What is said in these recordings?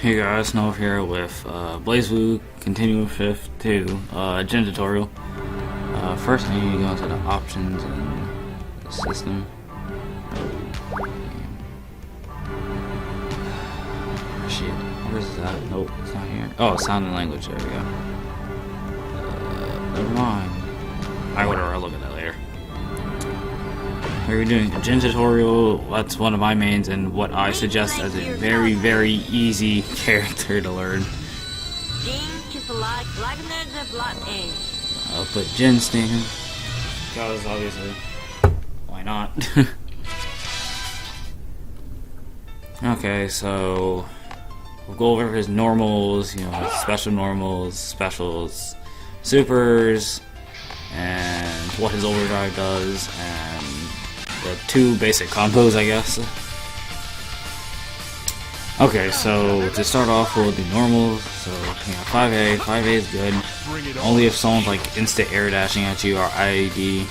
Hey guys, Nova here with Blazblue Continuum Shift 2 Gen tutorial. First I need to go into the options and the system. Shit, where's that? Nope, it's not here. Oh, sound and language, there we go. Never mind. I'll look at that later. We're doing a Gen tutorial. That's one of my mains and what I suggest as a very, very easy character to learn. I'll put Gen stand, because obviously, why not? Okay, so we'll go over his normals, you know, his special normals, specials, supers, and what his overdrive does, and the two basic combos, I guess. Okay, so to start off, we'll do normals. So, you know, 5A. 5A is good. Only if someone's like instant air dashing at you or IAD.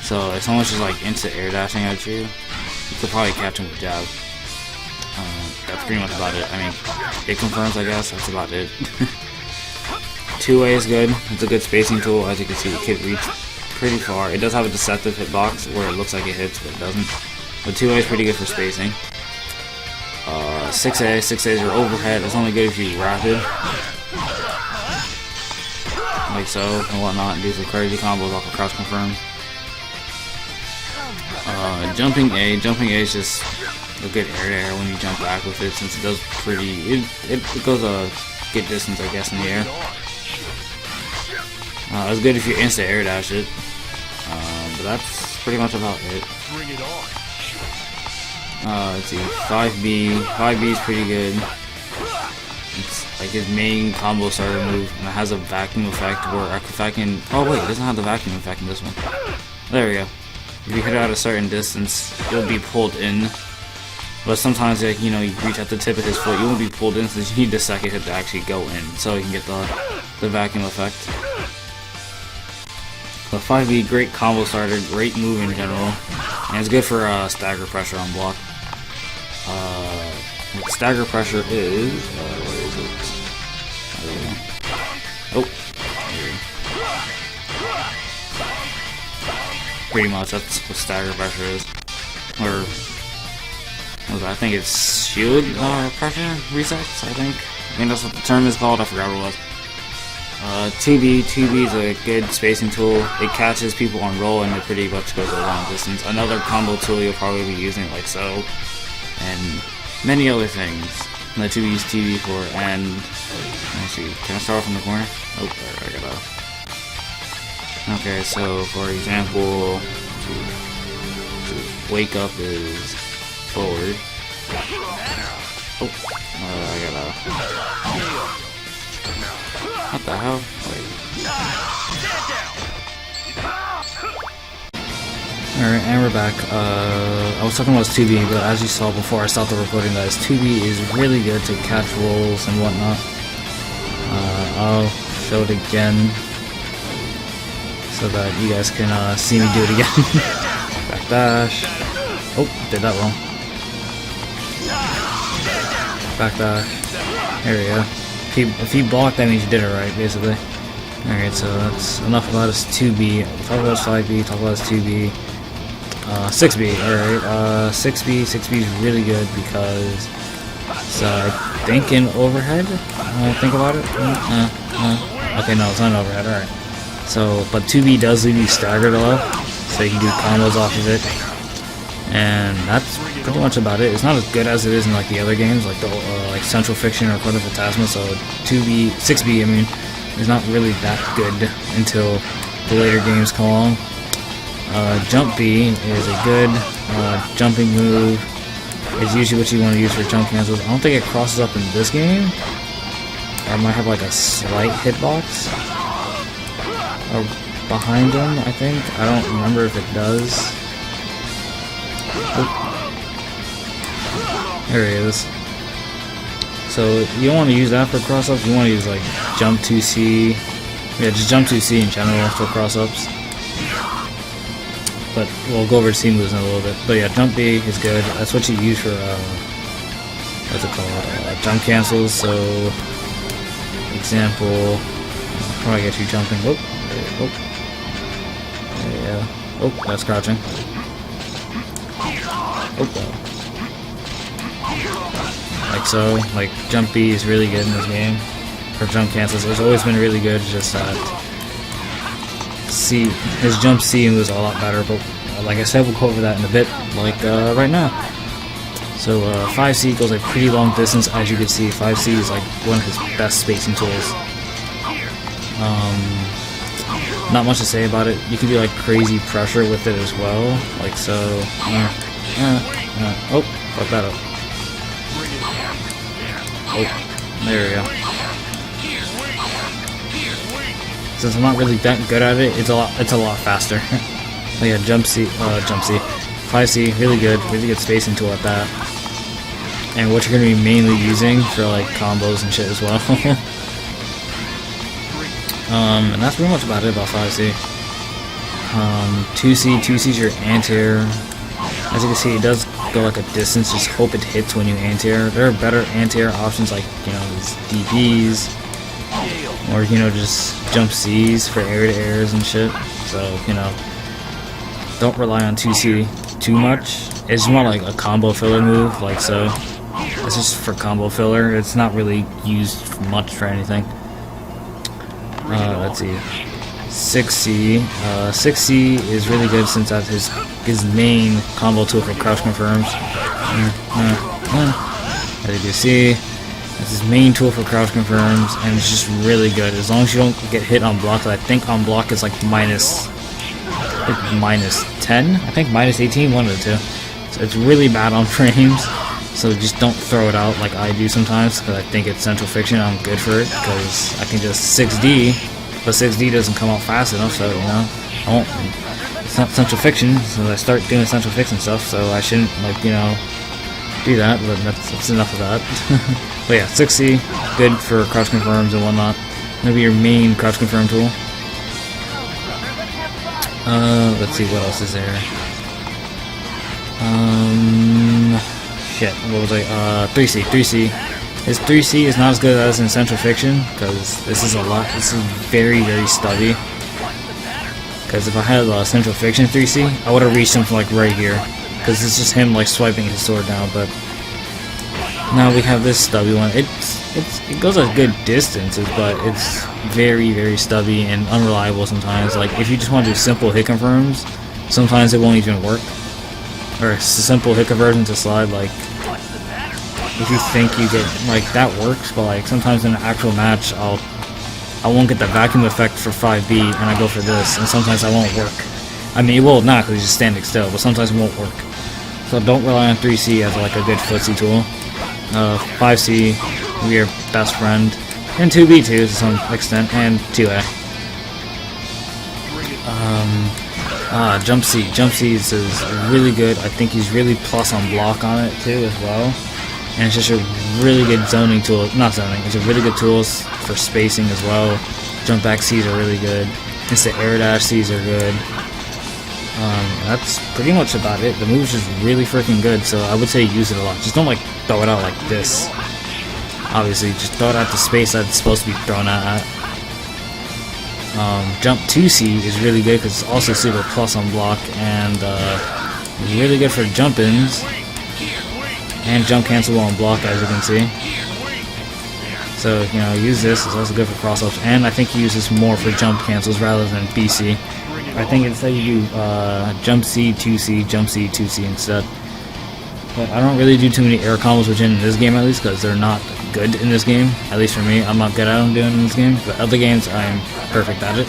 So if someone's just like instant air dashing at you, you could probably catch him with jab. That's pretty much about it. I mean, it confirms, I guess. That's about it. 2A is good. It's a good spacing tool. As you can see, it can reach pretty far. It does have a deceptive hitbox where it looks like it hits, but it doesn't. But 2A is pretty good for spacing. 6A. 6A is your overhead. It's only good if you rapid, like so and whatnot, and do some crazy combos off of crouch confirm. Jumping A. Jumping A is just a good air to air when you jump back with it, since it does pretty. It goes a good distance, I guess, in the air. It's good if you instant air dash it. But that's pretty much about it. Let's see, 5B. 5B is pretty good. It's like his main combo starter move, and it has a vacuum effect where I can. Oh wait, it doesn't have the vacuum effect in this one. There we go. If you hit it at a certain distance, you'll be pulled in. But sometimes, like, you know, you reach at the tip of his foot, you won't be pulled in, so you need the second hit to actually go in, so you can get the vacuum effect. But 5B, great combo starter, great move in general, and it's good for stagger pressure on block. What stagger pressure is, where is it? Oh, here. Pretty much that's what stagger pressure is, or I think it's shield pressure resets. I think that's what the term is called. I forgot what it was. 2B is a good spacing tool. It catches people on roll and it pretty much goes a long distance. Another combo tool you'll probably be using, like so, and many other things that 2B use 2B for. And let's see, can I start off in the corner? Oh, there, I gotta. Okay, so for example, wake up is forward. Oh, I gotta. What the hell? Wait. Alright, and we're back. I was talking about 2B, but as you saw before I stopped the recording, guys, 2B is really good to catch rolls and whatnot. I'll show it again so that you guys can see me do it again. Back dash. Oh, did that wrong. Back dash. There we go. If he blocked, that means you did it right, basically. Alright, so that's enough about his 2B. Talk about his 5B, talk about his 2B. 6B, alright. 6B is really good because it's, I think, an overhead. Think about it. Okay, no, it's not an overhead, alright. So, but 2B does leave you staggered a lot, so you can do combos off of it. And that's pretty much about it. It's not as good as it is in like the other games, like the like Central Fiction or Code of Phantasma. So 6B, I mean, is not really that good until the later games come along. Jump B is a good jumping move. It's usually what you want to use for jump cancels. I don't think it crosses up in this game. Or it might have like a slight hitbox behind him, I think. I don't remember if it does. Oh. There he is. So you don't want to use that for cross-ups. You want to use like jump 2C. Yeah, just jump 2C in general for cross-ups. But we'll go over C moves in a little bit. But yeah, jump B is good. That's what you use for what's it called? Jump cancels. So, example, how do I get you jumping? Whoop, whoop. Yeah. Oh, that's crouching. Oh, like so. Like jump B is really good in this game for jump cancels. It's always been really good. Just that C, his jump C moves a lot better. But like I said, we'll go over that in a bit. Like right now. So 5C goes a pretty long distance, as you can see. 5C is like one of his best spacing tools. Not much to say about it. You can do like crazy pressure with it as well, like so. Oh, fuck that up. Oh, there we go. Since I'm not really that good at it, it's a lot faster. But yeah, jump C, 5C, really good spacing tool at that. And what you're gonna be mainly using for like combos and shit as well. And that's pretty much about it about 5C. 2C is your anti-air. As you can see, it does go like a distance, just hope it hits when you anti-air. There are better anti-air options like, you know, these DPs, or, you know, just jump C's for air-to-airs and shit. So, you know, don't rely on 2C too much. It's more like a combo filler move, like so. It's just for combo filler. It's not really used much for anything. Let's see. 6C. 6C is really good since that's his main combo tool for crouch confirms. As you can see, that's his main tool for crouch confirms, and it's just really good. As long as you don't get hit on block, I think on block is like minus 10, I think minus 18, one of the two. So it's really bad on frames. So just don't throw it out like I do sometimes, because I think it's central fiction. I'm good for it because I can just 6D, but 6D doesn't come out fast enough, so, you know, I won't. It's not central fiction, so I start doing central fiction stuff, so I shouldn't, like, you know, do that, but that's enough of that. But yeah, 6C, good for crouch confirms and whatnot. That'll be your main crouch confirm tool. Let's see, what else is there? Shit, what was I? 3C. His 3C is not as good as in Central Fiction, because this is very, very stubby. Because if I had Central Fiction 3C, I would have reached him from like right here. Because it's just him like swiping his sword down, but now we have this stubby one. It goes a good distance, but it's very, very stubby and unreliable sometimes. Like if you just want to do simple hit confirms, sometimes it won't even work. Or simple hit conversion to slide, like if you think you get, like, that works, but like sometimes in an actual match I won't get the vacuum effect for 5B and I go for this, and sometimes I won't work. I mean, it will not because he's just standing still, but sometimes it won't work. So don't rely on 3C as like a good footsie tool. 5C will be your best friend, and 2B too to some extent, and 2A. Jump C is really good. I think he's really plus on block on it too as well. And it's just a really good zoning tool. Not zoning, it's a really good tools for spacing as well. Jump back C's are really good. It's the air dash C's are good. That's pretty much about it. The move's just really freaking good, so I would say use it a lot. Just don't like throw it out like this. Obviously, just throw it out the space that it's supposed to be thrown at. Jump 2C is really good because it's also super plus on block, and really good for jump-ins and jump cancel on block, as you can see. So, you know, use this. It's also good for cross-ups, and I think he uses more for jump cancels rather than BC. I think instead you do jump C, 2C, jump C, 2C instead. But I don't really do too many air combos within this game, at least, because they're not good in this game. At least for me, I'm not good at them doing in this game. But other games, I'm perfect at it.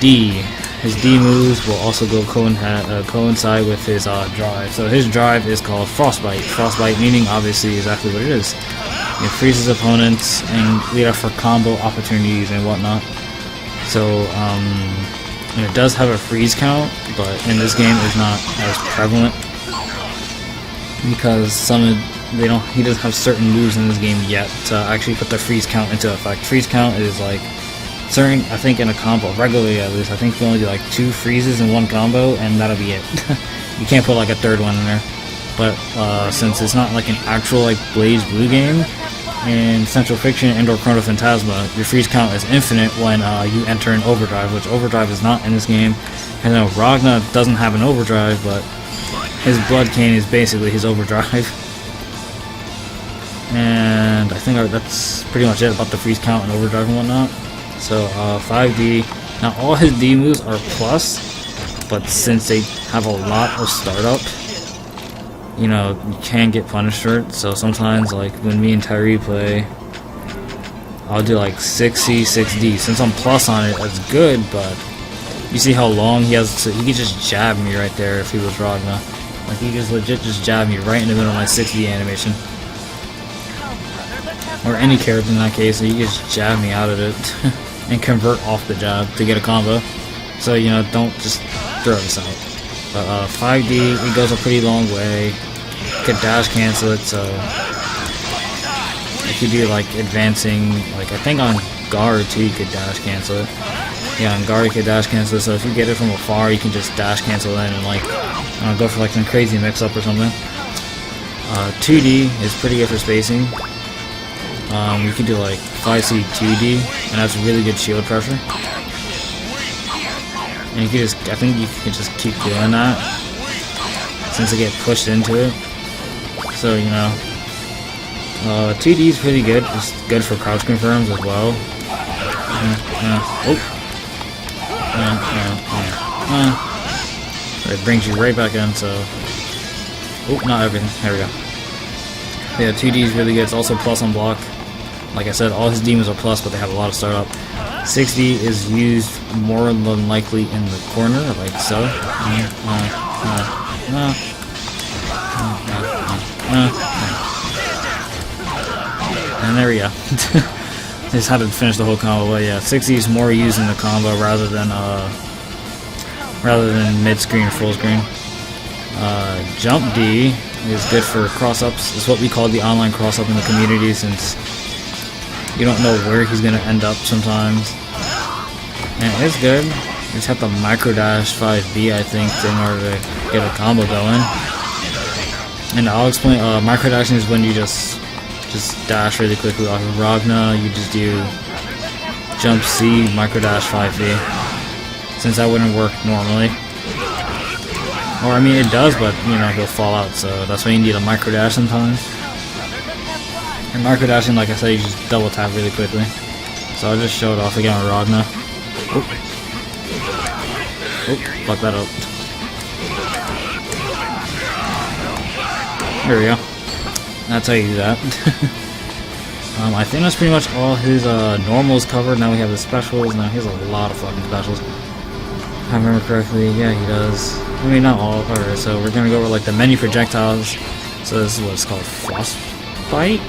D. His D moves will also go coincide with his drive. So his drive is called Frostbite. Frostbite meaning obviously exactly what it is. It freezes opponents and lead up for combo opportunities and whatnot. So, and it does have a freeze count, but in this game it's not as prevalent because he doesn't have certain moves in this game yet to actually put the freeze count into effect. Freeze count is like certain, I think in a combo, regularly at least, I think you only do like 2 freezes in one combo and that'll be it. You can't put like a third one in there. but since it's not like an actual like Blazblue game, in Central Fiction and or Chrono Phantasma, your freeze count is infinite when you enter an overdrive, which overdrive is not in this game. I know Ragna doesn't have an overdrive, but his Blood Cane is basically his overdrive. And I think that's pretty much it about the freeze count and overdrive and whatnot. So 5D. Now all his D moves are plus, but since they have a lot of startup, you know, you can get punished for it. So sometimes, like when me and Tyree play, I'll do like 6C, 6D. Since I'm plus on it, that's good, but you see how long he has to, he could just jab me right there if he was Ragna. Like he just legit just jabbed me right in the middle of my 6D animation. Or any character in that case, so you just jab me out of it and convert off the jab to get a combo. So, you know, don't just throw this out. But 5D, it goes a pretty long way. You could dash cancel it, so if you do like advancing, like I think on guard too, you could dash cancel it. Yeah, on guard you could dash cancel it, so if you get it from afar, you can just dash cancel in and like go for like some crazy mix-up or something. 2D is pretty good for spacing. You could do like 5C 2D, and that's really good shield pressure. And you can just, I think you can just keep doing that since they get pushed into it. So, you know, 2D is pretty good. It's good for crouch confirms as well. It brings you right back in, so... Oh, not everything. There we go. Yeah, 2D is really good. It's also plus on block. Like I said, all his demons are plus, but they have a lot of startup. 6D is used more than likely in the corner, like so. And there we go. Just had to finish the whole combo, but yeah, 6D is more used in the combo rather than mid-screen or full screen. Jump D is good for cross-ups. It's what we call the online cross-up in the community, since you don't know where he's gonna end up sometimes. And it's good. You just have to micro dash 5B, I think, in order to get a combo going. And I'll explain. Micro dashing is when you just dash really quickly off of Ragna. You just do jump C, micro dash 5B. Since that wouldn't work normally. Or I mean, it does, but you know he'll fall out. So that's why you need a micro dash sometimes. And micro dashing, like I said, you just double tap really quickly. So I'll just show it off again with Ragna. Oh, fuck that up. There we go. That's how you do that. I think that's pretty much all his normals covered. Now we have the specials. Now he has a lot of fucking specials. If I remember correctly, yeah, he does. I mean, not all. Alright, so we're gonna go over like the menu projectiles. So this is what it's called, Frostbite?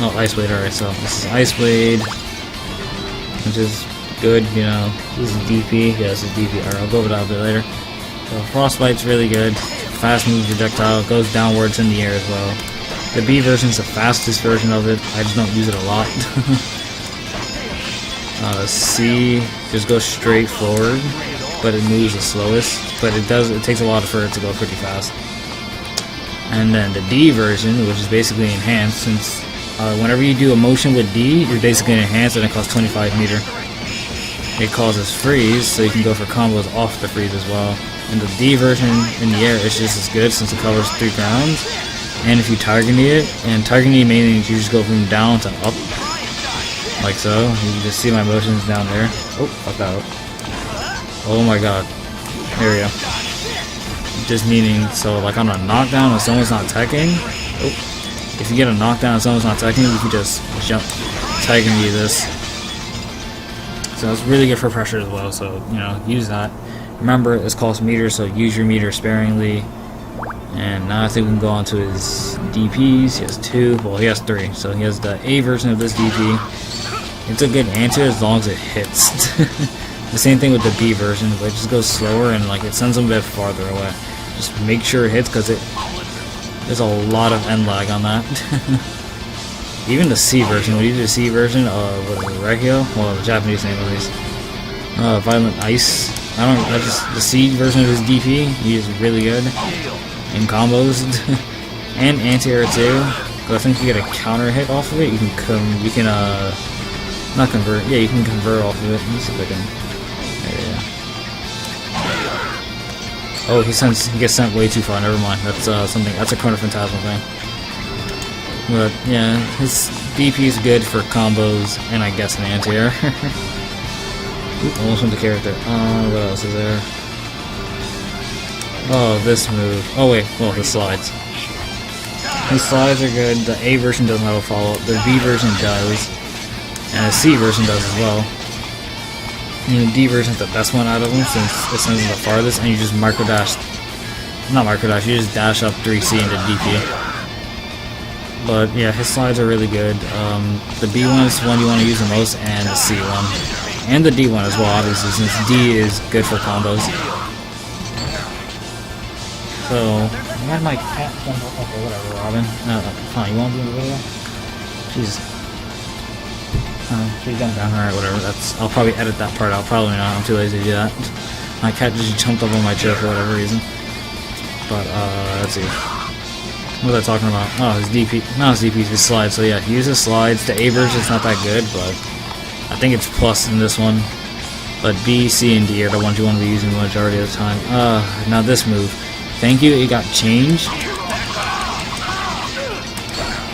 Oh, Ice Blade, alright, so this is Ice Blade, which is good, you know. This is DP, yeah, this is DP, alright, I'll go over that a bit later. So Frostbite's really good, fast move projectile, goes downwards in the air as well. The B version is the fastest version of it, I just don't use it a lot. C just goes straight forward, but it moves the slowest, but it takes a lot for it to go pretty fast. And then the D version, which is basically enhanced, since whenever you do a motion with D, you're basically enhanced and it costs 25 meter. It causes freeze, so you can go for combos off the freeze as well. And the D version in the air is just as good since it covers 3 grounds. And if you target it, and targeting mainly you just go from down to up, like so. You can just see my motions down there. Oh, fuck that up. Oh my god. There we go. Just meaning, so like on a knockdown if someone's not teching, if you get a knockdown and someone's not teching, you can just jump, tag and do this. So it's really good for pressure as well, so, you know, use that. Remember, it's cost meters, so use your meter sparingly. And now I think we can go on to his DPs. He has 2, well he has 3. So he has the A version of this DP. It's a good answer as long as it hits. The same thing with the B version, but it just goes slower and like it sends them a bit farther away. Just make sure it hits, because there's a lot of end lag on that. Even the C version, when you do the C version of what is it, Regio? Well, the Japanese name at least. Violent Ice. The C version of his DP, he is really good. in combos and anti-air too. But I think you get a counter hit off of it. You can not convert. Yeah, you can convert off of it. Let me see if I can. There you go. Oh, he gets sent way too far. Never mind. That's something. That's a Chrono Phantasmal thing. But yeah, his DP is good for combos and I guess an anti-air. Almost went the character. What else is there? Oh, this move. Oh wait, well, the slides. His slides are good. The A version doesn't have a follow-up. The B version does. And the C version does as well. And the D version is the best one out of them since it sends the farthest, and you just micro dash. Not micro dash, you just dash up 3C into DP. But yeah, his slides are really good. The B one is the one you want to use the most, and the C one. And the D one as well, obviously, since D is good for combos. So, I had my cat jump up or whatever, Robin. Fine, you want to do the video? Jesus. She jumped down, alright, whatever. I'll probably edit that part out. Probably not, I'm too lazy to do that. My cat just jumped up on my chair for whatever reason. But, let's see. What was I talking about? Oh, his DP. Not his DP, his slides. So yeah, he uses slides. The A version's not that good, but I think it's plus in this one. But B, C, and D are the ones you want to be using the majority of the time. Now this move. Thank you, it got changed.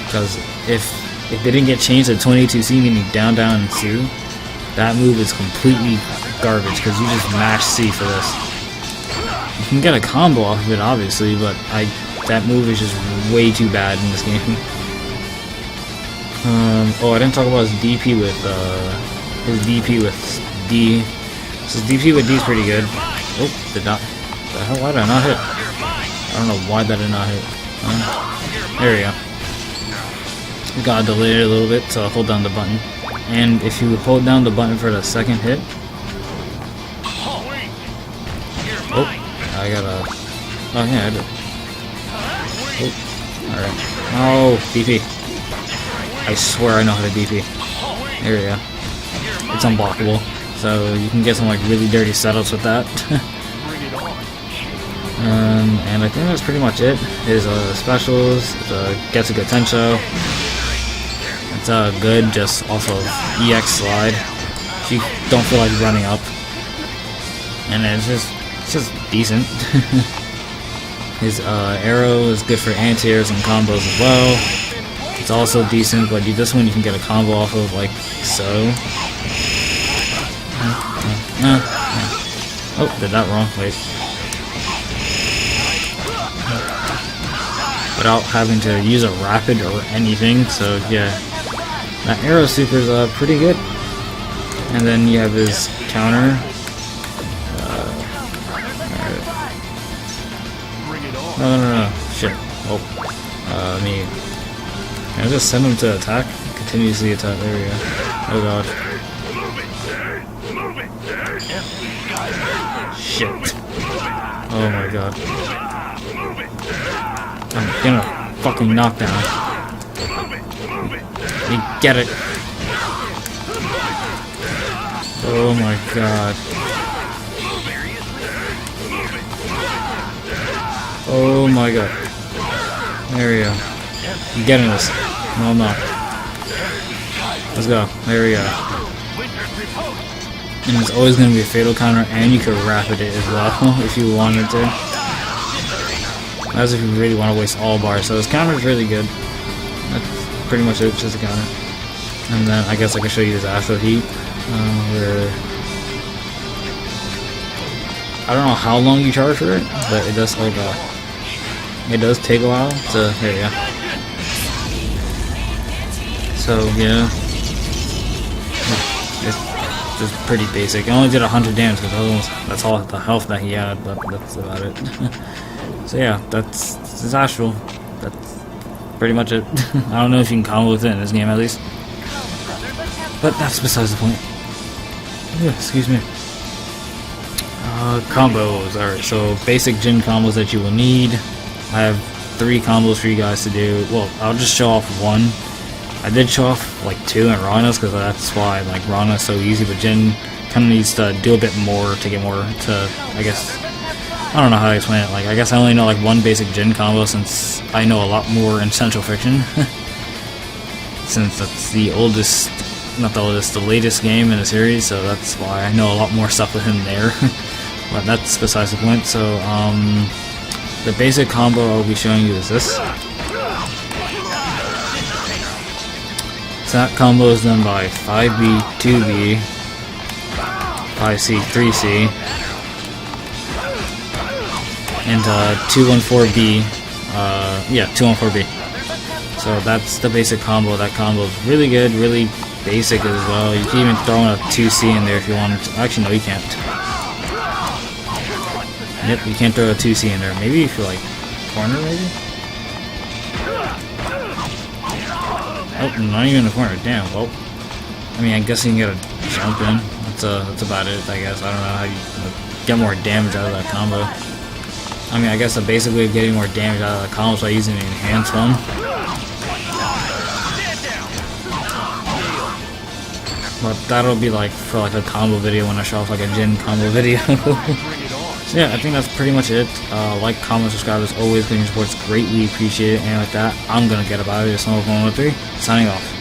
Because if it didn't get changed to 22C, meaning down, down, and 2, that move is completely garbage, because you just mash C for this. You can get a combo off of it, obviously, but that move is just way too bad in this game. Oh, I didn't talk about his DP with D. So his DP with D is pretty good. Oh, did not. The hell? Why did I not hit? I don't know why that did not hit. There we go. You gotta delay it a little bit, so I'll hold down the button. And if you hold down the button for the second hit. Oh, I gotta. Oh yeah, I did. Oh, alright. Oh, DP. I swear I know how to DP. There we go. It's unblockable. So you can get some like really dirty setups with that. And I think that's pretty much it. His specials, gets a good Tensho. It's good just off of EX slide. If you don't feel like running up. And it's just decent. His arrow is good for anti-airs and combos as well. It's also decent, but this one you can get a combo off of like so. Oh, did that wrong. Wait. Without having to use a rapid or anything, so yeah. That arrow super is pretty good. And then you have his counter. No. Shit. Oh. Can I just send him to attack? Continuously attack. There we go. Oh god. Shit. Oh my god. I'm gonna fucking knockdown. You get it. Oh my god. Oh my god. There we go. I'm getting this. No, I'm not. Let's go. There we go. And it's always going to be a fatal counter, and you can rapid it as well if you wanted to. That's if you really want to waste all bars. So this counter is really good. That's pretty much it, just a counter. And then I guess I can show you his Astro Heat. Where I don't know how long you charge for it, but it does like it does take a while. So there you go. So yeah, it's just pretty basic. It only did 100 damage because that's all the health that he had, but that's about it. So yeah, that's his Astral. That's pretty much it. I don't know if you can combo with it in this game at least, but that's besides the point. Yeah, excuse me. Combos. Alright, so basic Jin combos that you will need. I have 3 combos for you guys to do. Well, I'll just show off one. I did show off like 2 in Rana's because that's why like Rana's so easy, but Jin kind of needs to do a bit more to get more to, I guess, I don't know how to explain it. Like, I guess I only know like one basic Jin combo since I know a lot more in Central Fiction. Since that's the oldest, not the oldest, the latest game in the series, so that's why I know a lot more stuff with him there. But that's besides the point. So, the basic combo I'll be showing you is this. So that combo is done by 5B, 2B, 5C, 3C, and 214B. Yeah, 214B. So that's the basic combo. That combo is really good, really basic as well. You can even throw in a 2C in there if you want to. Actually, no, you can't. Yep, you can't throw a 2C in there. Maybe if you like corner, maybe? Oh, not even in the corner. Damn, well. I mean, I guess you can get a jump in. That's about it, I guess. I don't know how you get more damage out of that combo. I mean, I guess the basic way of getting more damage out of the combo is by using the enhanced one. But that'll be like for like a combo video when I show off like a Jin combo video. So yeah, I think that's pretty much it. Like, comment, subscribe as always. Getting support's greatly appreciated. And with that, I'm gonna get about it. It's Snow 113, signing off.